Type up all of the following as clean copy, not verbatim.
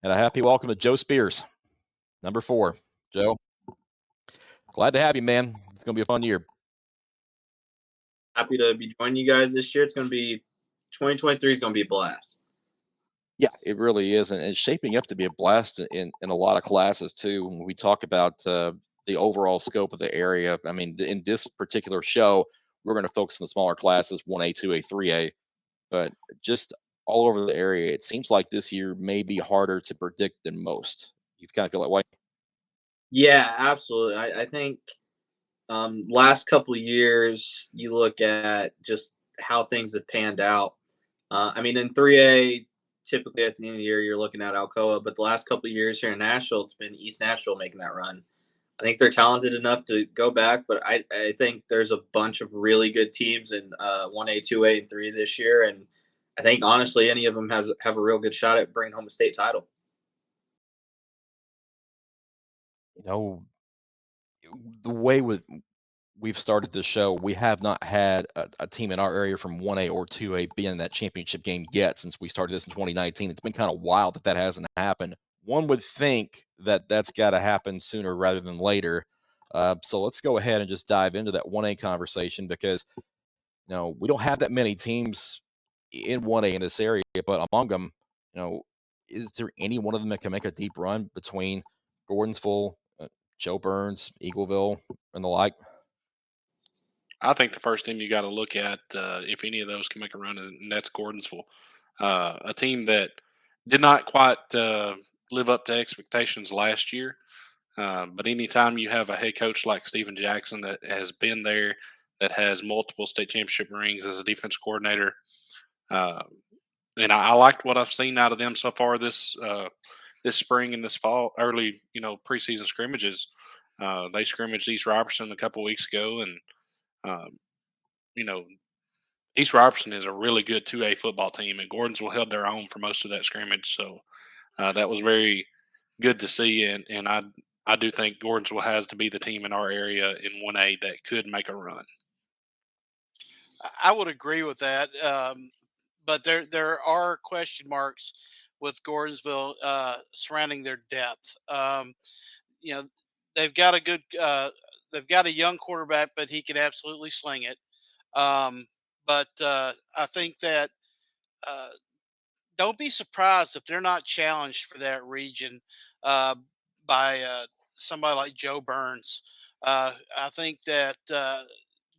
And a happy welcome to Joe Spears, number 4. Joe, glad to have you, man. It's going to be a fun year. Happy to be joining you guys this year. It's going to be 2023 is going to be a blast. Yeah, it really is. And it's shaping up to be a blast in a lot of classes, too. When we talk about the overall scope of the area, I mean, in this particular show, we're going to focus on the smaller classes 1A, 2A, 3A, but just all over the area, it seems like this year may be harder to predict than most. You kind of feel that way? Yeah, absolutely. I think last couple of years, you look at just how things have panned out. I mean, in 3A, typically at the end of the year, you're looking at Alcoa, but the last couple of years here in Nashville, it's been East Nashville making that run. I think they're talented enough to go back, but I think there's a bunch of really good teams in 1A, 2A, and 3 this year. And I think, honestly, any of them have a real good shot at bringing home a state title. You know, the way we've started this show, we have not had a team in our area from 1A or 2A be in that championship game yet since we started this in 2019. It's been kind of wild that hasn't happened. One would think that that's got to happen sooner rather than later. So let's go ahead and just dive into that 1A conversation because we don't have that many teams in 1A in this area, but among them, is there any one of them that can make a deep run between Gordonsville, Joe Burns, Eagleville, and the like? I think the first team you got to look at, if any of those can make a run, and that's Gordonsville, a team that did not quite live up to expectations last year. But anytime you have a head coach like Steven Jackson that has been there, that has multiple state championship rings as a defense coordinator, uh, and I liked what I've seen out of them so far this spring and this fall, early preseason scrimmages. They scrimmaged East Robertson a couple weeks ago, and um, you know East Robertson is a really good 2A football team, and Gordonsville held their own for most of that scrimmage. So that was very good to see, and I do think Gordonsville has to be the team in our area in 1A that could make a run. I would agree with that, but there are question marks with Gordonsville surrounding their depth. You know, they've got a good, they've got a young quarterback, but he can absolutely sling it. But I think that uh, don't be surprised if they're not challenged for that region uh, by somebody like Joe Burns. I think that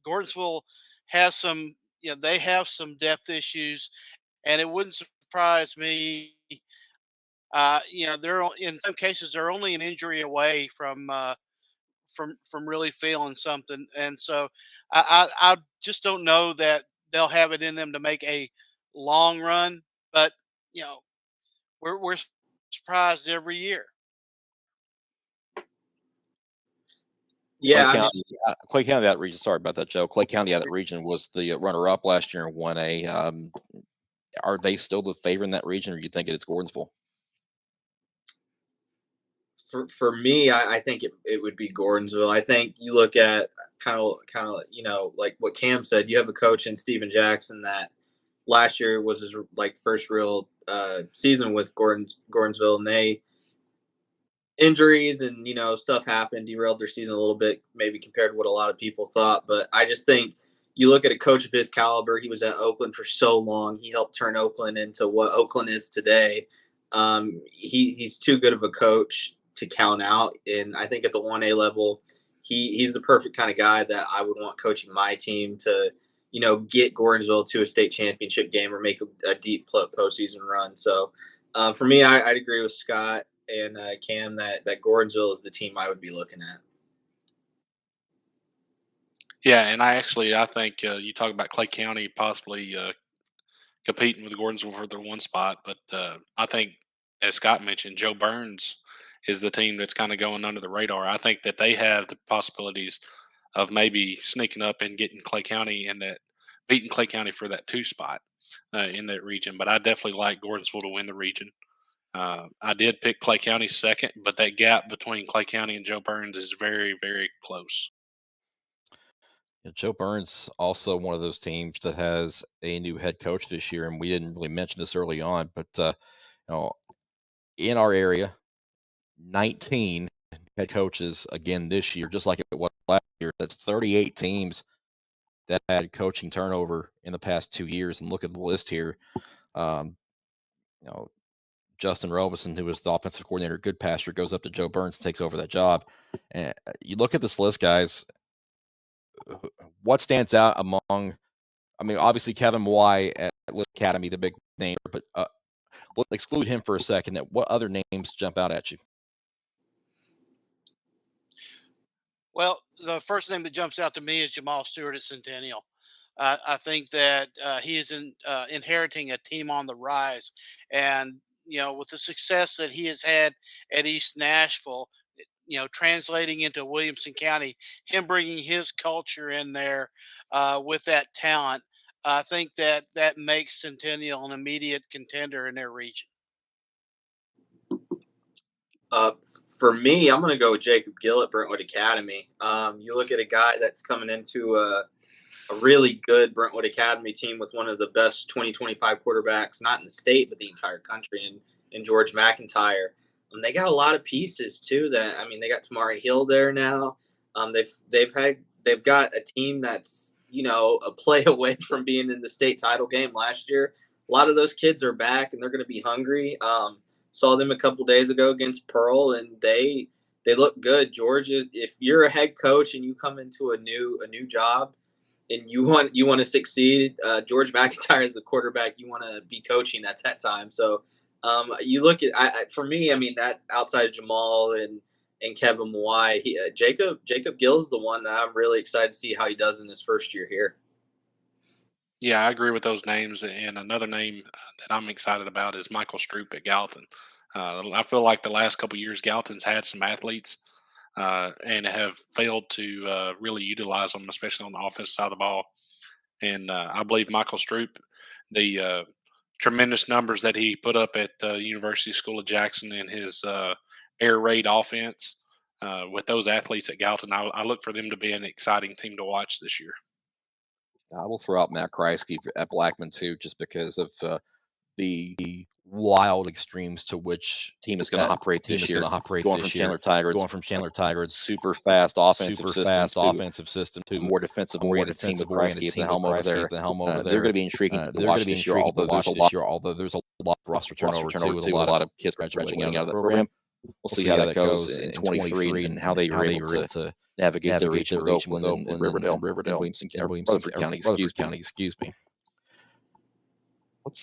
Gordonsville has some, they have some depth issues, and it wouldn't surprise me. In some cases they're only an injury away from really feeling something, and so I just don't know that they'll have it in them to make a long run. But you know, we're surprised every year. Clay Yeah, I mean, County, that region. Sorry about that, Joe. Clay County, that region was the runner-up last year in 1A. Are they still the favorite in that region, or do you think it's Gordonsville? for me, I think it would be Gordonsville. I think you look at kind of like what Cam said. You have a coach in Steven Jackson that last year was his like first real season with Gordonsville, and they injuries and stuff happened, derailed their season a little bit, maybe compared to what a lot of people thought. But I just think you look at a coach of his caliber. He was at Oakland for so long. He helped turn Oakland into what Oakland is today. He's too good of a coach to count out, and I think at the 1A level, he's the perfect kind of guy that I would want coaching my team to get Gordonsville to a state championship game or make a deep postseason run. So for me, I'd agree with Scott and Cam that Gordonsville is the team I would be looking at. Yeah, and I think you talk about Clay County possibly competing with Gordonsville for their one spot, but I think, as Scott mentioned, Joe Burns is the team that's kind of going under the radar. I think that they have the possibilities of maybe sneaking up and getting Clay County and that beating Clay County for that 2 spot in that region. But I definitely like Gordonsville to win the region. I did pick Clay County second, but that gap between Clay County and Joe Burns is very, very close. Yeah, Joe Burns also one of those teams that has a new head coach this year, and we didn't really mention this early on, but you know, in our area, 19 head coaches again this year, just like it was last year. That's 38 teams that had coaching turnover in the past 2 years. And look at the list here. Um, you know, Justin Robinson, who was the offensive coordinator at Goodpasture, goes up to Joe Burns and takes over that job. And you look at this list, guys. What stands out among? I mean, obviously Kevin Mawai at List Academy, the big name, but let's exclude him for a second. What other names jump out at you? Well, the first name that jumps out to me is Jamal Stewart at Centennial. I think that he is inheriting a team on the rise, and with the success that he has had at East Nashville, translating into Williamson County, him bringing his culture in there with that talent, I think that makes Centennial an immediate contender in their region. For me, I'm going to go with Jacob Gill at Brentwood Academy. You look at a guy that's coming into a really good Brentwood Academy team with one of the best 2025 quarterbacks, not in the state, but the entire country, in George McIntyre. They got a lot of pieces too. They got Tamari Hill there now. They've got a team that's a play away from being in the state title game last year. A lot of those kids are back and they're going to be hungry. Saw them a couple days ago against Pearl, and they look good. Georgia, if you're a head coach and you come into a new job and you want to succeed, George McIntyre is the quarterback you want to be coaching at that time. So you look at for me, that outside of Jamal and Kevin Mawai, Jacob Gill's the one that I'm really excited to see how he does in his first year here. Yeah, I agree with those names. And another name that I'm excited about is Michael Stroop at Gallatin. I feel like the last couple of years, Gallatin's had some athletes and have failed to really utilize them, especially on the offensive side of the ball. And I believe Michael Stroop, the tremendous numbers that he put up at the University School of Jackson in his air raid offense with those athletes at Gallatin, I look for them to be an exciting team to watch this year. I will throw out Matt Kreisky at Blackman too, just because of the wild extremes to which team is going to operate this year. Going from Chandler Tigers, super fast offensive system to more defensive oriented team with Kreisky at the helm over there. They're going to be intriguing to watch this year. Although there's a lot of roster turnover too, with a lot of kids graduating out of the program. We'll see how that goes in 23 and how they were able to navigate their region with Oakland and Riverdale, Williamson County. Excuse me. Let's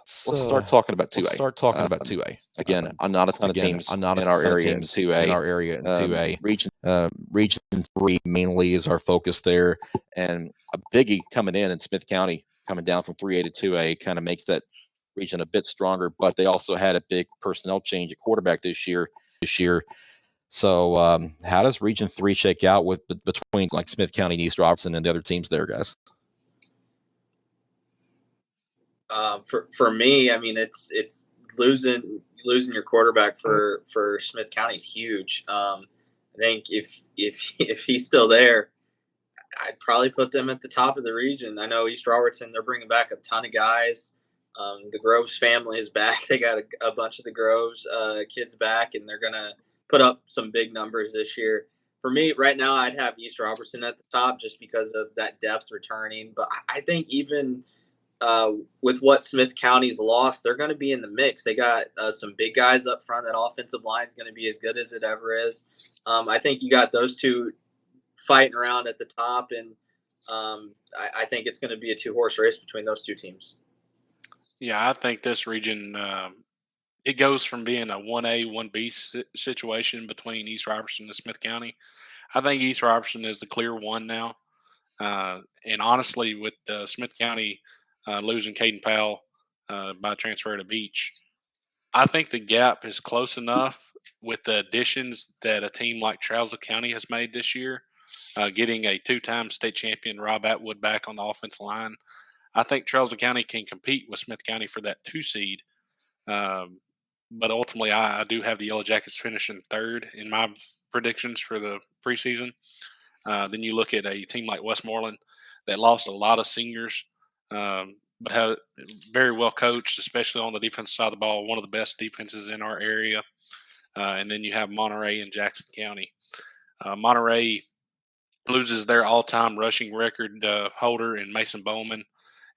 start talking about 2A. Again, not a ton of teams in our area in 2A. Region 3 mainly is our focus there, and a biggie coming in Smith County, coming down from 3A to 2A, kind of makes that region a bit stronger. But they also had a big personnel change at quarterback this year. So how does Region 3 shake out between like Smith County and East Robertson and the other teams there, guys? For me, it's losing your quarterback for Smith County is huge. I think if he's still there, I'd probably put them at the top of the region. I know East Robertson, they're bringing back a ton of guys. The Groves family is back. They got a bunch of the Groves kids back, and they're gonna put up some big numbers this year. For me, right now, I'd have East Robertson at the top just because of that depth returning. But I think even with what Smith County's lost, they're going to be in the mix. They got some big guys up front. That offensive line is going to be as good as it ever is. I think you got those two fighting around at the top, and I think it's going to be a two-horse race between those two teams. Yeah, I think this region, it goes from being a 1A, 1B situation between East Robertson and Smith County. I think East Robertson is the clear one now. And honestly, with Smith County losing Caden Powell by transfer to Beach, I think the gap is close enough with the additions that a team like Trousdale County has made this year, getting a two-time state champion Rob Atwood back on the offensive line. I think Trousdale County can compete with Smith County for that 2 seed. But ultimately, I do have the Yellow Jackets finishing third in my predictions for the preseason. Then you look at a team like Westmoreland that lost a lot of seniors but very well coached, especially on the defensive side of the ball. One of the best defenses in our area. And then you have Monterey and Jackson County. Monterey loses their all-time rushing record holder in Mason Bowman,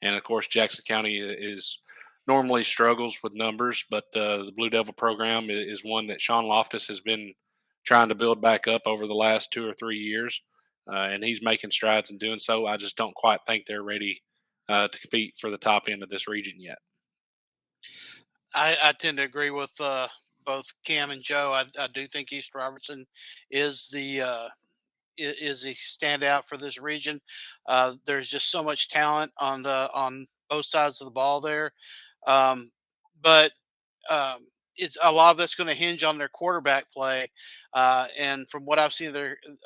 and of course Jackson County is normally struggles with numbers, but the Blue Devil program is one that Sean Loftus has been trying to build back up over the last 2 or 3 years, and he's making strides in doing so. I just don't quite think they're ready to compete for the top end of this region yet. I tend to agree with both Cam and Joe. I do think East Robertson is the is a standout for this region. There's just so much talent on both sides of the ball there, um, but um, it's a lot of that's going to hinge on their quarterback play. And from what I've seen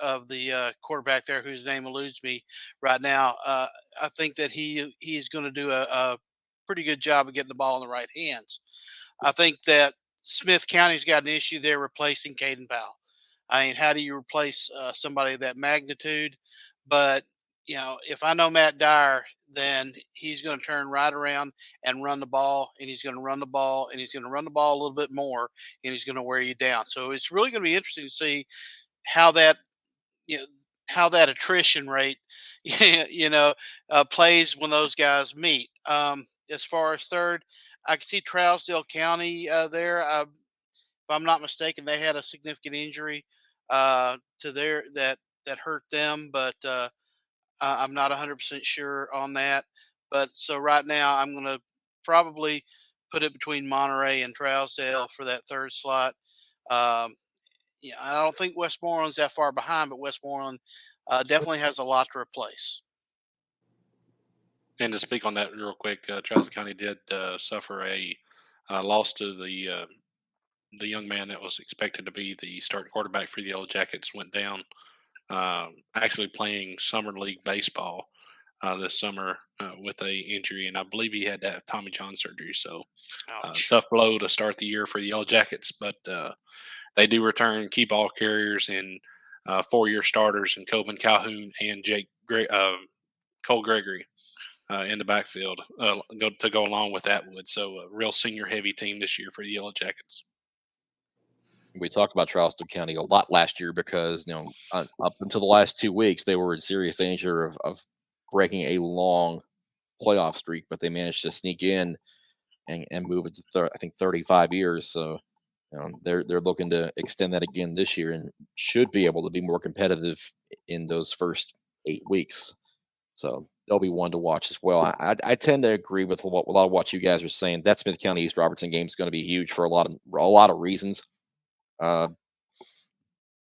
of the quarterback there, whose name eludes me right now, I think that he's going to do a pretty good job of getting the ball in the right hands. I think that Smith County's got an issue there replacing Caden Powell. I mean, how do you replace somebody of that magnitude? But if I know Matt Dyer, then he's going to turn right around and run the ball, and he's going to run the ball, and he's going to run the ball a little bit more, and he's going to wear you down. So it's really going to be interesting to see how that you know how that attrition rate plays when those guys meet. As far as third, I can see Trousdale County there. If I'm not mistaken, they had a significant injury to their that hurt them, but I'm not 100% sure on that. But so right now, I'm going to probably put it between Monterey and Trousdale for that third slot. Um, I don't think Westmoreland's that far behind, but Westmoreland definitely has a lot to replace. And to speak on that real quick, Charles County did suffer a loss to the young man that was expected to be the starting quarterback for the Yellow Jackets. Went down actually playing summer league baseball this summer with a injury, and I believe he had to have Tommy John surgery. So tough blow to start the year for the Yellow Jackets, but they do return key ball carriers and 4-year starters in Coben Calhoun and Cole Gregory in the backfield to go along with Atwood. So a real senior heavy team this year for the Yellow Jackets. We talked about Charleston County a lot last year because, up until the last 2 weeks, they were in serious danger of breaking a long playoff streak, but they managed to sneak in and move it to, I think, 35 years. So, they're looking to extend that again this year and should be able to be more competitive in those first 8 weeks. So they'll be one to watch as well. I tend to agree with a lot of what you guys are saying. That Smith County East Robertson game is going to be huge for a lot of reasons. But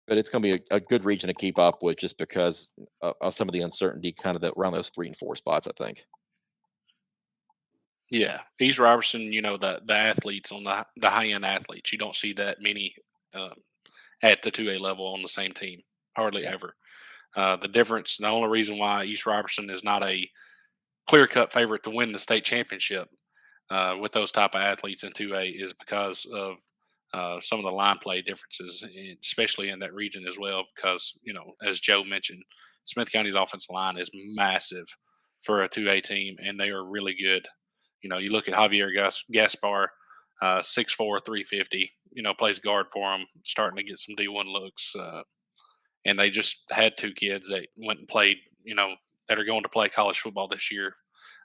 it's going to be a good region to keep up with just because of some of the uncertainty kind of around those 3 and 4 spots, I think. Yeah. East Robertson, the athletes on the high end athletes, you don't see that many at the 2A level on the same team, hardly ever. The only reason why East Robertson is not a clear cut favorite to win the state championship with those type of athletes in 2A is because of some of the line play differences, especially in that region as well. Because as Joe mentioned, Smith County's offensive line is massive for a 2A team, and they are really good. You look at Javier Gaspar, 6'4", 350. Plays guard for them, starting to get some D1 looks. And they just had 2 kids that went and played. That are going to play college football this year,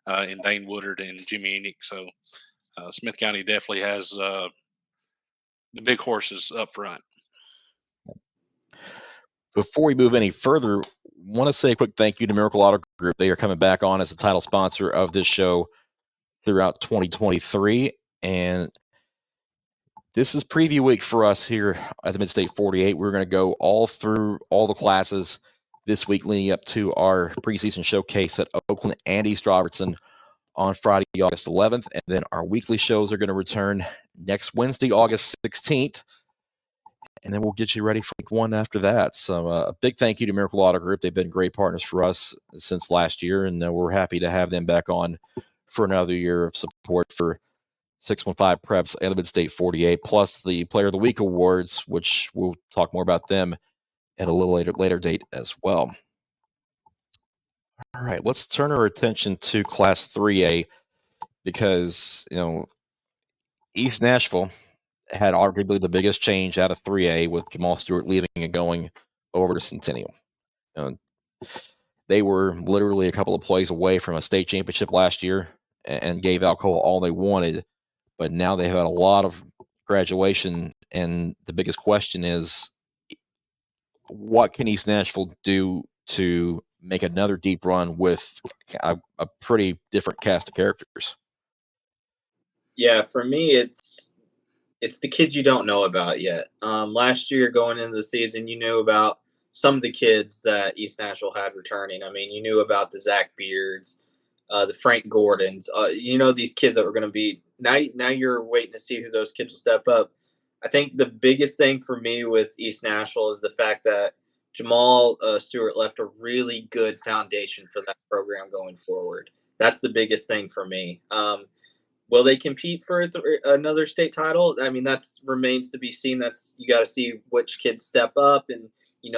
in Dane Woodard and Jimmy Enoch. So Smith County definitely has the big horses up front. Before we move any further, want to say a quick thank you to Miracle Auto Group. They are coming back on as the title sponsor of this show throughout 2023. And this is preview week for us here at the Midstate 48. We're going to go all through all the classes this week leading up to our preseason showcase at Oakland and East Robertson on Friday, August 11th. And then our weekly shows are going to return next Wednesday, August 16th. And then we'll get you ready for week 1 after that. So a big thank you to Miracle Auto Group. They've been great partners for us since last year, and we're happy to have them back on for another year of support for 615 Preps and the Midstate 48, plus the Player of the Week awards, which we'll talk more about them at a little later date as well. All right, let's turn our attention to Class 3A. because East Nashville had arguably the biggest change out of 3A with Jamal Stewart leaving and going over to Centennial. They were literally a couple of plays away from a state championship last year and gave Alcoa all they wanted, but now they've had a lot of graduation, and the biggest question is, what can East Nashville do to make another deep run with a pretty different cast of characters? Yeah, for me, it's the kids you don't know about yet. Last year, going into the season, you knew about some of the kids that East Nashville had returning. I mean, you knew about the Zach Beards, the Frank Gordons. These kids that were going to be now. Now you're waiting to see who those kids will step up. I think the biggest thing for me with East Nashville is the fact that Jamal Stewart left a really good foundation for that program going forward. That's the biggest thing for me. Will they compete for another state title? I mean, that's remains to be seen. You got to see which kids step up and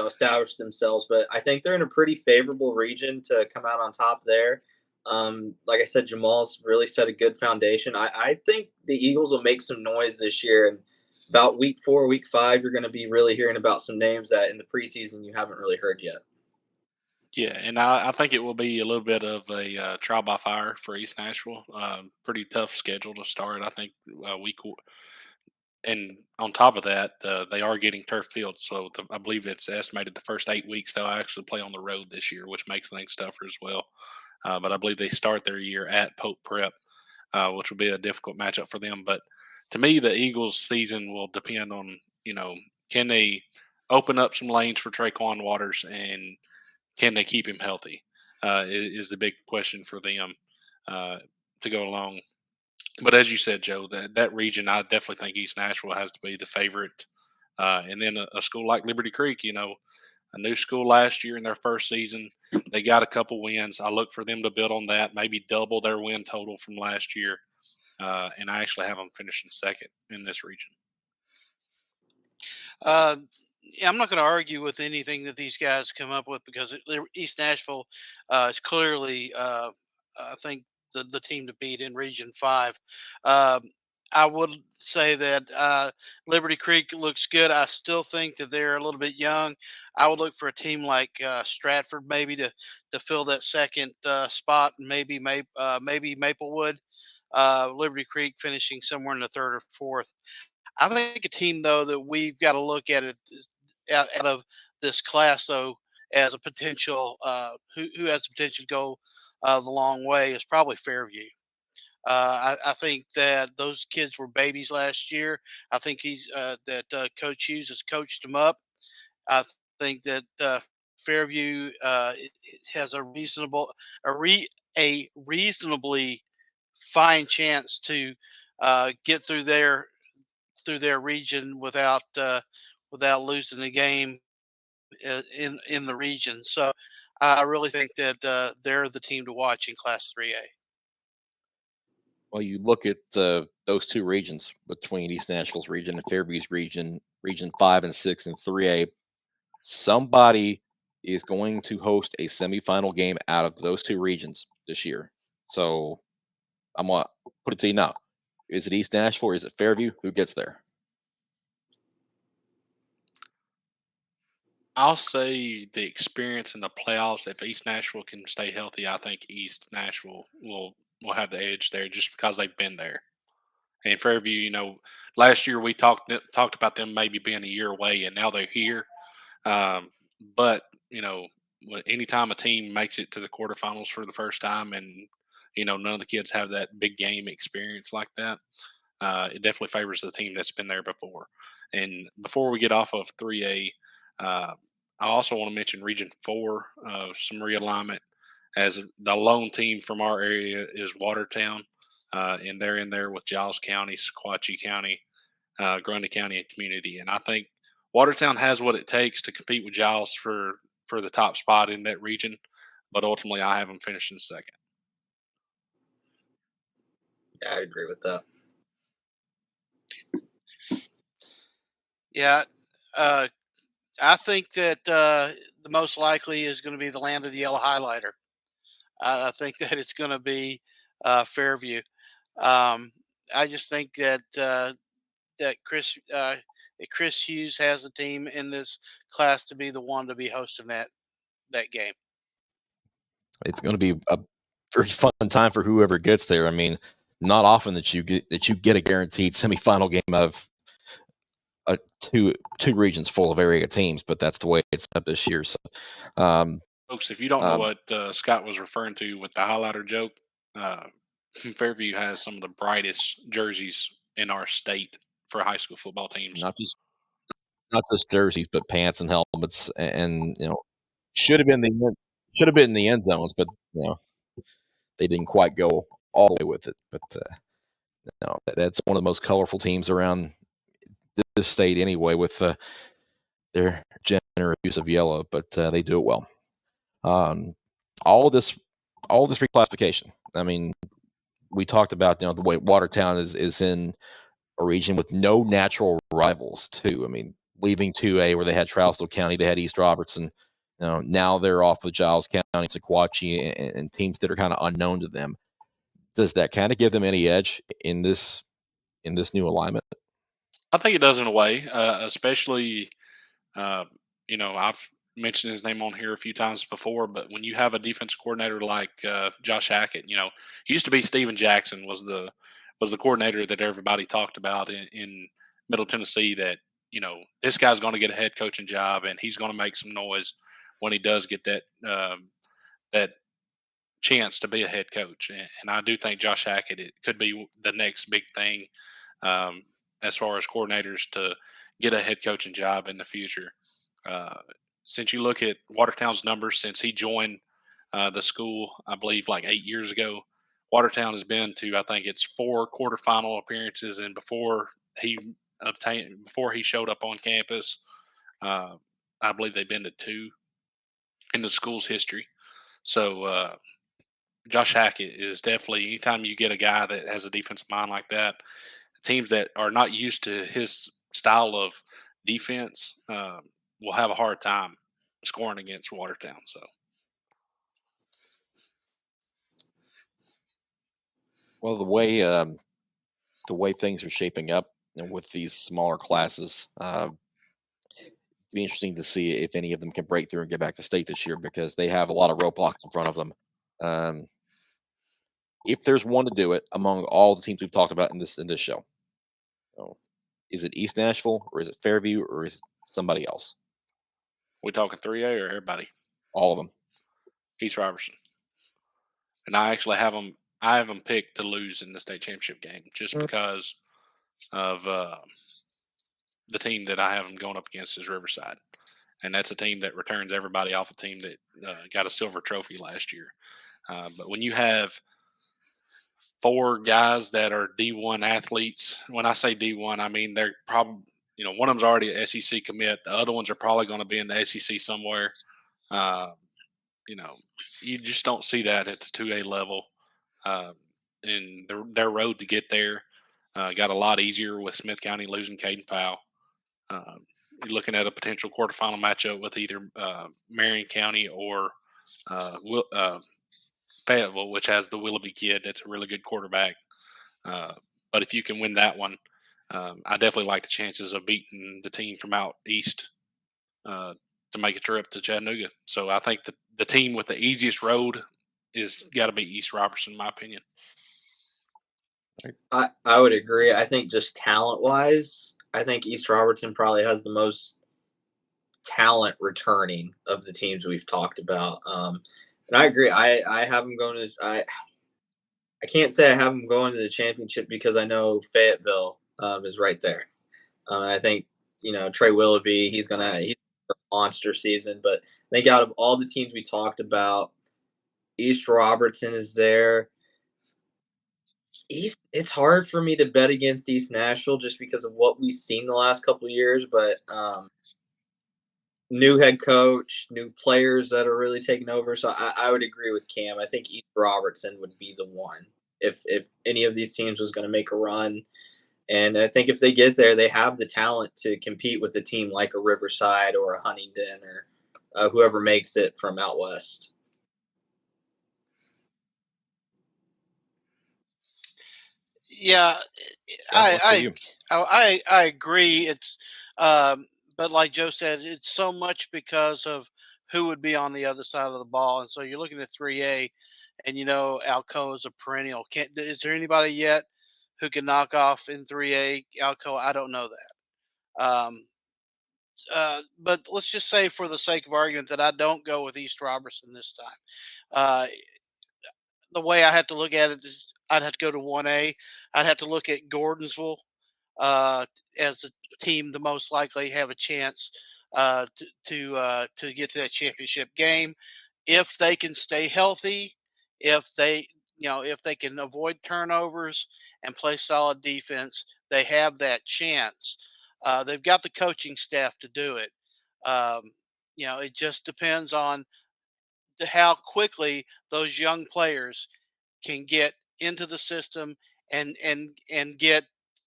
establish themselves. But I think they're in a pretty favorable region to come out on top there. Like I said, Jamal's really set a good foundation. I think the Eagles will make some noise this year. And about week 4, week 5, you're going to be really hearing about some names that in the preseason you haven't really heard yet. Yeah, and I think it will be a little bit of a trial by fire for East Nashville. Pretty tough schedule to start. I think and on top of that, they are getting turf fields. So I believe it's estimated the first 8 weeks they'll actually play on the road this year, which makes things tougher as well. But I believe they start their year at Pope Prep, which will be a difficult matchup for them. But to me, the Eagles' season will depend on, can they open up some lanes for Traquan Waters, and can they keep him healthy? Is the big question for them to go along. But as you said, Joe, that region, I definitely think East Nashville has to be the favorite. And then a school like Liberty Creek, a new school last year in their first season, they got a couple wins. I look for them to build on that, maybe double their win total from last year. And I actually have them finishing second in this region. Yeah, I'm not going to argue with anything that these guys come up with because East Nashville is clearly, I think, the team to beat in Region 5. Um, I would say that Liberty Creek looks good. I still think that they're a little bit young. I would look for a team like Stratford maybe to fill that second spot, and maybe Maplewood. Liberty Creek finishing somewhere in the third or fourth. I think a team though that we've got to look at it out of this class though as a potential who has the potential to go the long way is probably Fairview. I think that those kids were babies last year. I think Coach Hughes has coached them up. I think that Fairview has a reasonably fine chance to get through their region without losing the game in the region. So I really think that they're the team to watch in Class 3A. Well, you look at those two regions between East Nashville's region and Fairview's region, Region 5 and 6 and 3A. Somebody is going to host a semifinal game out of those two regions this year. So I'm going to put it to you now. Is it East Nashville or is it Fairview? Who gets there? I'll say the experience in the playoffs. If East Nashville can stay healthy, I think East Nashville will have the edge there just because they've been there. And Fairview, last year we talked about them maybe being a year away, and now they're here. But anytime a team makes it to the quarterfinals for the first time, and none of the kids have that big game experience like that, it definitely favors the team that's been there before. And before we get off of 3A, I also want to mention Region 4, some realignment, as the lone team from our area is Watertown, and they're in there with Giles County, Sequatchie County, Grundy County, and Community. And I think Watertown has what it takes to compete with Giles for the top spot in that region, but ultimately I have them finishing second. Yeah, I agree with that. Yeah, I think that the most likely is going to be the land of the yellow highlighter. I think that it's going to be Fairview. I just think that Chris Hughes has a team in this class to be the one to be hosting that game. It's going to be a very fun time for whoever gets there. I mean, not often that you get a guaranteed semifinal game of two regions full of area teams, but that's the way it's up this year. So, Folks, if you don't know what Scott was referring to with the highlighter joke, Fairview has some of the brightest jerseys in our state for high school football teams. not just jerseys, but pants and helmets, and should have been in the end zones, but they didn't quite go all the way with it. But that's one of the most colorful teams around this state anyway, with their generous use of yellow. But they do it well. All this reclassification. I mean, we talked about the way Watertown is in a region with no natural rivals too. I mean, leaving 2A where they had Trousdale County, they had East Robertson. Now they're off with Giles County, Sequatchie, and teams that are kind of unknown to them. Does that kind of give them any edge in this new alignment? I think it does in a way, especially, I've mentioned his name on here a few times before, but when you have a defense coordinator like Josh Hackett, he used to be Steven Jackson was the coordinator that everybody talked about in Middle Tennessee. That this guy's going to get a head coaching job and he's going to make some noise when he does get that chance to be a head coach. And I do think Josh Hackett, it could be the next big thing as far as coordinators to get a head coaching job in the future. Since you look at Watertown's numbers since he joined the school, I believe like 8 years ago, Watertown has been to, I think it's 4 quarterfinal appearances, and before he showed up on campus, I believe they've been to 2 in the school's history. So Josh Hackett is definitely, anytime you get a guy that has a defensive mind like that, teams that are not used to his style of defense will have a hard time scoring against Watertown. So, well, the way things are shaping up with these smaller classes, it'd be interesting to see if any of them can break through and get back to state this year, because they have a lot of roadblocks in front of them. If there's one to do it among all the teams we've talked about in this show, is it East Nashville, or is it Fairview, or is it somebody else? we talking 3A or everybody? All of them. East Robertson. And I actually have them. I have them picked to lose in the state championship game just because of the team that I have them going up against is Riverside, and that's a team that returns everybody off a team that got a silver trophy last year. But when you have 4 guys that are D1 athletes, when I say D1, I mean they're probably, one of them's already an SEC commit. The other ones are probably going to be in the SEC somewhere. You just don't see that at the 2A level. And their road to get there got a lot easier with Smith County losing Caden Powell. You're looking at a potential quarterfinal matchup with either Marion County or Fayetteville, which has the Willoughby kid. That's a really good quarterback. But if you can win that one, I definitely like the chances of beating the team from out east to make a trip to Chattanooga. So I think the team with the easiest road is got to be East Robertson, in my opinion. I would agree. I think just talent-wise, I think East Robertson probably has the most talent returning of the teams we've talked about. And I agree. I have them going to I can't say I have them going to the championship because I know Fayetteville is right there. I think Trey Willoughby, he's a monster season. But I think out of all the teams we talked about, East Robertson is there. It's hard for me to bet against East Nashville just because of what we've seen the last couple of years, but new head coach, new players that are really taking over. So I would agree with Cam. I think East Robertson would be the one if any of these teams was going to make a run. And I think if they get there, they have the talent to compete with a team like a Riverside or a Huntington or whoever makes it from out west. Yeah, Scott, what say you? I agree. It's but like Joe said, it's so much because of who would be on the other side of the ball, and so you're looking at 3A, and Alcoa is a perennial. Is there anybody yet who can knock off in 3A Alcoa? I don't know that. But let's just say, for the sake of argument, that I don't go with East Robertson this time. Uh, the way I have to look at it is I'd have to go to 1A. I'd have to look at Gordonsville uh, as the team the most likely have a chance to get to that championship game if they can stay healthy, if they can avoid turnovers and play solid defense. They have that chance. They've got the coaching staff to do it. Um, it just depends on how quickly those young players can get into the system and get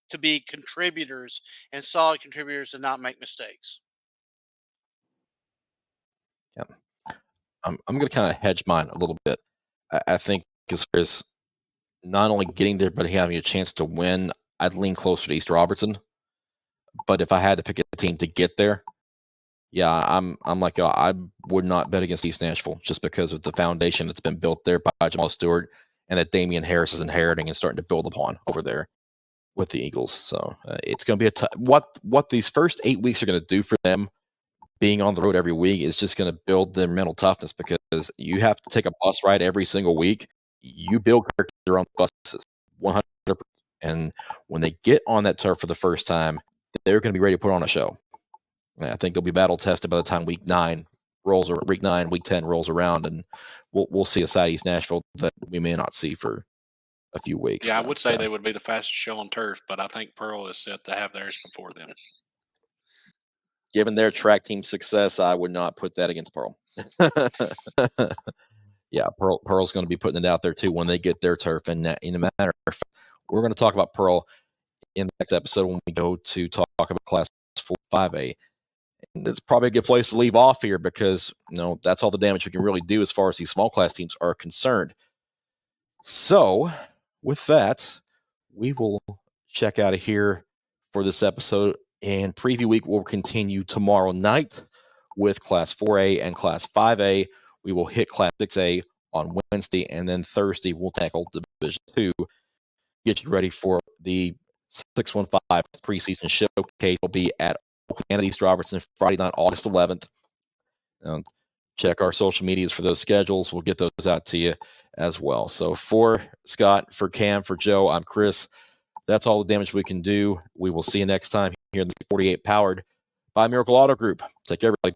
to be contributors and solid contributors and not make mistakes. Yeah. I'm going to kind of hedge mine a little bit. I think as far as not only getting there, but having a chance to win, I'd lean closer to East Robertson. But if I had to pick a team to get there, yeah, I'm like, I would not bet against East Nashville just because of the foundation that's been built there by Jamal Stewart and that Damian Harris is inheriting and starting to build upon over there with the Eagles. So it's going to be what these first 8 weeks are going to do for them. Being on the road every week is just going to build their mental toughness because you have to take a bus ride every single week. You build character on buses, 100%. And when they get on that turf for the first time, they're going to be ready to put on a show. I think they'll be battle tested by the time week 10 rolls around, and we'll see a side East Nashville that we may not see for a few weeks. Yeah, I would say they would be the fastest show on turf, but I think Pearl is set to have theirs before them. Given their track team success, I would not put that against Pearl. Yeah, Pearl's going to be putting it out there too when they get their turf. And in a matter of fact, we're going to talk about Pearl in the next episode when we go to talk about Class 4-5A. And that's probably a good place to leave off here because that's all the damage we can really do as far as these small class teams are concerned. So, with that, we will check out of here for this episode. And preview week will continue tomorrow night with Class 4A and Class 5A. We will hit Class 6A on Wednesday, and then Thursday we'll tackle Division 2. Get you ready for the 615 preseason showcase. Will be at Oakland East Robertson Friday night, August 11th. Check our social medias for those schedules. We'll get those out to you as well. So for Scott, for Cam, for Joe, I'm Chris. That's all the damage we can do. We will see you next time here in the 48 powered by Miracle Auto Group. Take care, everybody.